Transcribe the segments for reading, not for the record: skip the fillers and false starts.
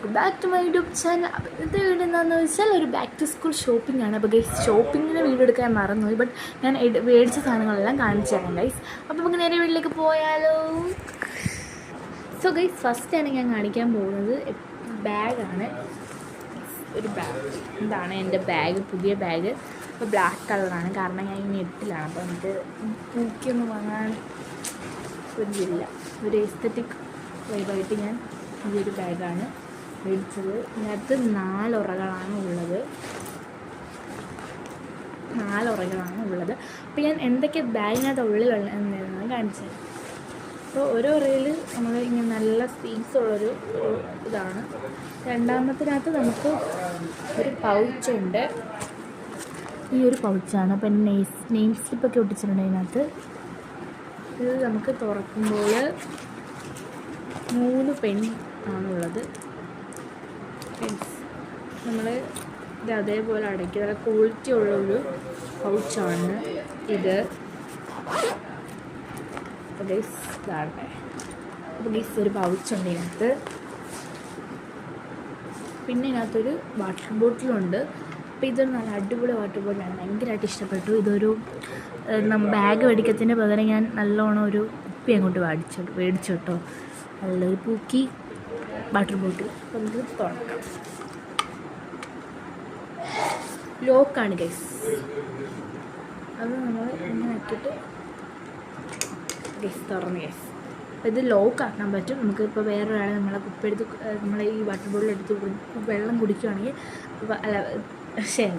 Welcome back to my YouTube channel. അപ്പോൾ ഇന്നത്തെ video എന്താണെന്ന് വെച്ചാൽ ഒരു ബാക്ക് ടു സ്കൂൾ ഷോപ്പിംഗ് ആണ്. അപ്പോൾ ഗൈസ് ഷോപ്പിങ്ങിന് വീഡിയോ എടുക്കാൻ മറന്നുപോയി, ബട്ട് ഞാൻ മേടിച്ച സാധനങ്ങളെല്ലാം കാണിച്ചു തരാം ഗൈസ്. അപ്പോൾ നമുക്ക് നേരെ വീട്ടിലേക്ക് പോയാലോ. സോ ഗൈസ് ഫസ്റ്റാണ് ഞാൻ കാണിക്കാൻ പോകുന്നത് ബാഗാണ്. ഒരു ബാഗ്, ഇതാണ് എൻ്റെ ബാഗ്, പുതിയ ബാഗ്. അപ്പോൾ ബ്ലാക്ക് കളറാണ്, കാരണം ഞാൻ ഈ നെറ്റിലാണ്. അപ്പോൾ നമുക്ക് തൂക്കിയൊന്നും വാങ്ങാൻ ഒരിതില്ല. ഒരു എസ്തറ്റിക് വൈബായിട്ട് ഞാൻ ഈ ഒരു ബാഗാണ് മേടിച്ചത്. ഇതിനകത്ത് 4 ഉറകളാണ് ഉള്ളത്. അപ്പോൾ ഞാൻ എന്തൊക്കെ ബാഗിനകത്ത് ഉള്ളിലുള്ളതെന്നാണ് കാണിച്ചത്. അപ്പോൾ ഓരോ ഉറയിൽ നമ്മൾ ഇങ്ങനെ നല്ല സ്പേസ് ഉള്ളൊരു ഇതാണ്. രണ്ടാമത്തിനകത്ത് നമുക്ക് ഒരു പൗച്ചുണ്ട്. ഈ ഒരു പൗച്ചാണ്. അപ്പം നെയിം സ്ലിപ്പൊക്കെ ഒട്ടിച്ചിട്ടുണ്ട് അതിനകത്ത്. ഇത് നമുക്ക് തുറക്കുമ്പോൾ 3 പെൻ ആണുള്ളത്. നമ്മൾ ഇത് അതേപോലെ അടയ്ക്കുക. നല്ല ക്വാളിറ്റി ഉള്ളൊരു പൗച്ചാണ് ഇത്. അപ്പോൾ ഗൈസ് ഇതാണ്. അപ്പോൾ ഗൈസ് ഒരു പൗച്ചുണ്ട് ഇതിനകത്ത്. പിന്നെ ഇതിനകത്തൊരു വാട്ടർ ബോട്ടിലുണ്ട്. അപ്പോൾ ഇതൊരു നല്ല അടിപൊളി വാട്ടർ ബോട്ടിലാണ്, ഭയങ്കരമായിട്ട് ഇഷ്ടപ്പെട്ടു. ഇതൊരു ബാഗ് മേടിക്കത്തിൻ്റെ പകരം ഞാൻ നല്ലോണം ഒരു കുപ്പി അങ്ങോട്ട് മേടിച്ചു കേട്ടോ. നല്ലൊരു പൂക്കി വാട്ടർ ബോട്ടിൽ. അപ്പോൾ നമുക്ക് തുറക്കാം. ലോക്കാണ് ഗൈസ്. അത് നമ്മൾ ഇങ്ങനെ ആക്കിയിട്ട് ഗൈസ് തുറന്ന് ഗൈസ്. അപ്പോൾ ഇത് ലോക്കാക്കാൻ പറ്റും. നമുക്കിപ്പോൾ വേറൊരാളെ നമ്മളെ കുപ്പിയെടുത്ത് നമ്മളെ ഈ വാട്ടർ ബോട്ടിലെടുത്ത് വെള്ളം കുടിക്കുകയാണെങ്കിൽ,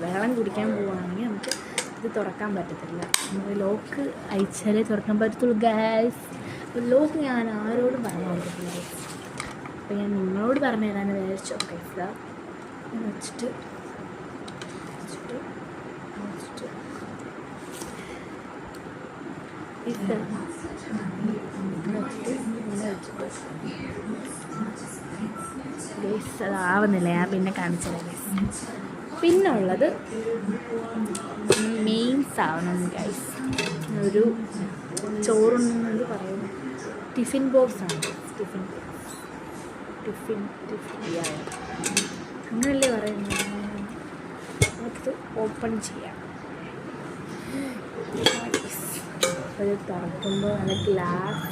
വെള്ളം കുടിക്കാൻ പോവുകയാണെങ്കിൽ നമുക്ക് ഇത് തുറക്കാൻ പറ്റത്തില്ല. നമ്മൾ ലോക്ക് അയച്ചാലേ തുറക്കാൻ പറ്റത്തുള്ളൂ ഗൈസ്. അപ്പോൾ ലോക്ക് ഞാൻ ആരോടും പറഞ്ഞു കൊടുത്തിട്ടില്ല ഗൈസ്. അപ്പോൾ ഞാൻ നിങ്ങളോട് പറഞ്ഞു തരാൻ വിചാരിച്ചു ഗൈസ്. ഇതാ വെച്ചിട്ട് ഗൈസ് അതാവുന്നില്ല, ഞാൻ പിന്നെ കാണിച്ചത് ഗൈസ്. പിന്നെ ഉള്ളത് മെയിൻസ് ആവണം ഗൈസ്. ഒരു ചോറുണ്ടെന്നത് പറയുന്നത് ടിഫിൻ ബോക്സാണ്. ടിഫിൻ അങ്ങനല്ലേ പറയുന്നത്. നമുക്ക് ഓപ്പൺ ചെയ്യാം. അത് തുറക്കുമ്പോൾ നല്ല ഗ്ലാസ്.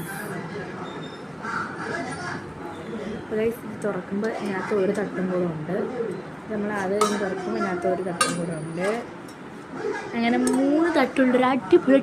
ഗൈസ് ഇത് തുറക്കുമ്പോൾ ഇതിനകത്ത് ഒരു തട്ടും കൂടെ ഉണ്ട്. നമ്മൾ അത് കഴിഞ്ഞ് തുറക്കുമ്പോൾ ഇതിനകത്ത് ഒരു തട്ടും കൂടെ ഉണ്ട്. അങ്ങനെ 3 തട്ടുള്ളൊരു അടിപൊളി